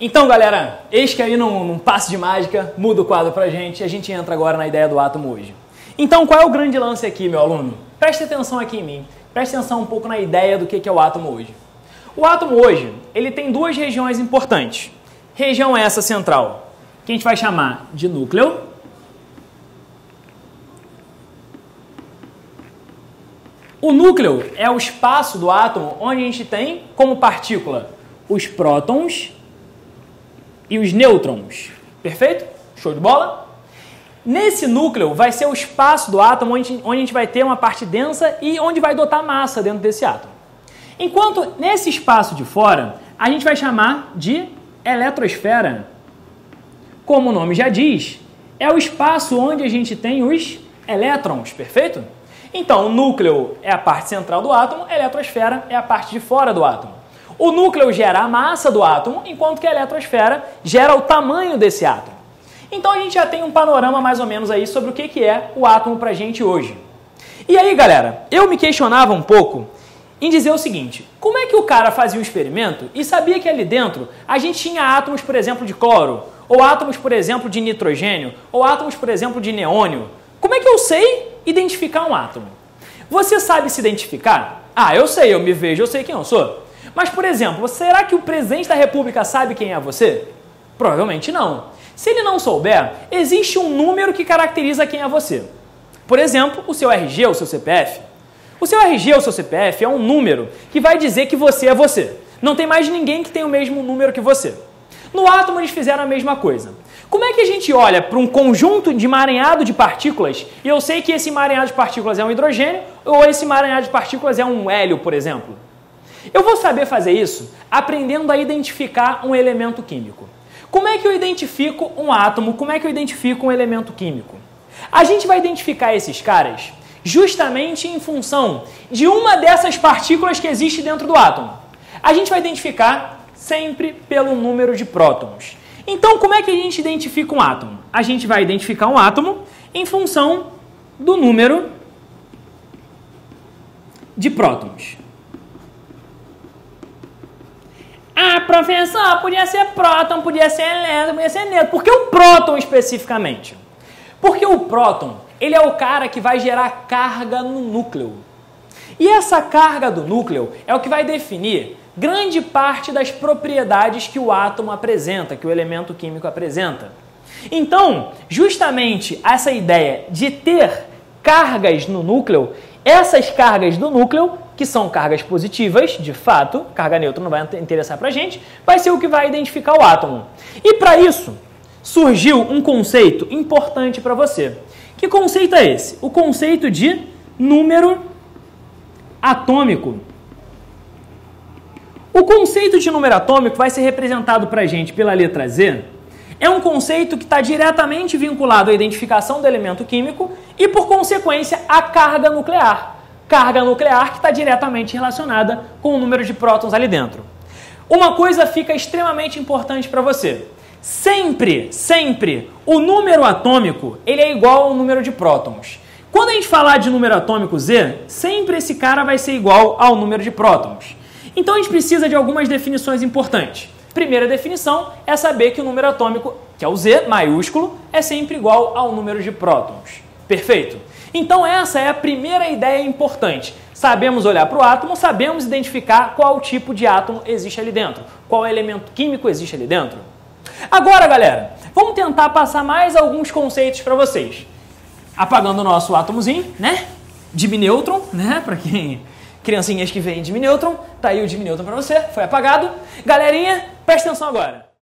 Então, galera, eis que aí num passe de mágica muda o quadro pra gente e a gente entra agora na ideia do átomo hoje. Então, qual é o grande lance aqui, meu aluno? Preste atenção aqui em mim, preste atenção um pouco na ideia do que é o átomo hoje. O átomo hoje, ele tem duas regiões importantes. Região essa central, que a gente vai chamar de núcleo. O núcleo é o espaço do átomo onde a gente tem como partícula os prótons e os nêutrons. Perfeito? Show de bola? Nesse núcleo vai ser o espaço do átomo onde a gente vai ter uma parte densa e onde vai dotar massa dentro desse átomo. Enquanto nesse espaço de fora, a gente vai chamar de eletrosfera. Como o nome já diz, é o espaço onde a gente tem os elétrons, perfeito? Então, o núcleo é a parte central do átomo, a eletrosfera é a parte de fora do átomo. O núcleo gera a massa do átomo, enquanto que a eletrosfera gera o tamanho desse átomo. Então, a gente já tem um panorama mais ou menos aí sobre o que é o átomo pra gente hoje. E aí, galera, eu me questionava um pouco em dizer o seguinte: como é que o cara fazia um experimento e sabia que ali dentro a gente tinha átomos, por exemplo, de cloro, ou átomos, por exemplo, de nitrogênio, ou átomos, por exemplo, de neônio? Como é que eu sei identificar um átomo? Você sabe se identificar? Ah, eu sei, eu me vejo, eu sei quem eu sou. Mas, por exemplo, será que o presidente da República sabe quem é você? Provavelmente não. Se ele não souber, existe um número que caracteriza quem é você. Por exemplo, o seu RG, o seu CPF. O seu RG ou seu CPF é um número que vai dizer que você é você. Não tem mais ninguém que tem o mesmo número que você. No átomo eles fizeram a mesma coisa. Como é que a gente olha para um conjunto de emaranhado de partículas e eu sei que esse emaranhado de partículas é um hidrogênio ou esse emaranhado de partículas é um hélio, por exemplo? Eu vou saber fazer isso aprendendo a identificar um elemento químico. Como é que eu identifico um átomo? Como é que eu identifico um elemento químico? A gente vai identificar esses caras justamente em função de uma dessas partículas que existe dentro do átomo. A gente vai identificar sempre pelo número de prótons. Então, como é que a gente identifica um átomo? A gente vai identificar um átomo em função do número de prótons. Ah, professor, podia ser próton, podia ser elétron, podia ser nêutron. Por que o próton especificamente? Porque o próton, ele é o cara que vai gerar carga no núcleo. E essa carga do núcleo é o que vai definir grande parte das propriedades que o átomo apresenta, que o elemento químico apresenta. Então, justamente essa ideia de ter cargas no núcleo, essas cargas do núcleo, que são cargas positivas, de fato, carga neutra não vai interessar pra gente, vai ser o que vai identificar o átomo. E para isso, surgiu um conceito importante para você. Que conceito é esse? O conceito de número atômico. O conceito de número atômico vai ser representado para a gente pela letra Z. É um conceito que está diretamente vinculado à identificação do elemento químico e, por consequência, à carga nuclear. Carga nuclear que está diretamente relacionada com o número de prótons ali dentro. Uma coisa fica extremamente importante para você. Sempre, o número atômico ele é igual ao número de prótons. Quando a gente falar de número atômico Z, sempre esse cara vai ser igual ao número de prótons. Então a gente precisa de algumas definições importantes. Primeira definição é saber que o número atômico, que é o Z maiúsculo, é sempre igual ao número de prótons. Perfeito? Então essa é a primeira ideia importante. Sabemos olhar para o átomo, sabemos identificar qual tipo de átomo existe ali dentro, qual elemento químico existe ali dentro. Agora, galera, vamos tentar passar mais alguns conceitos para vocês. Apagando o nosso átomozinho, né? Diminêutron, né? Para quem... criancinhas que veem diminêutron, tá aí o diminêutron para você, foi apagado. Galerinha, presta atenção agora.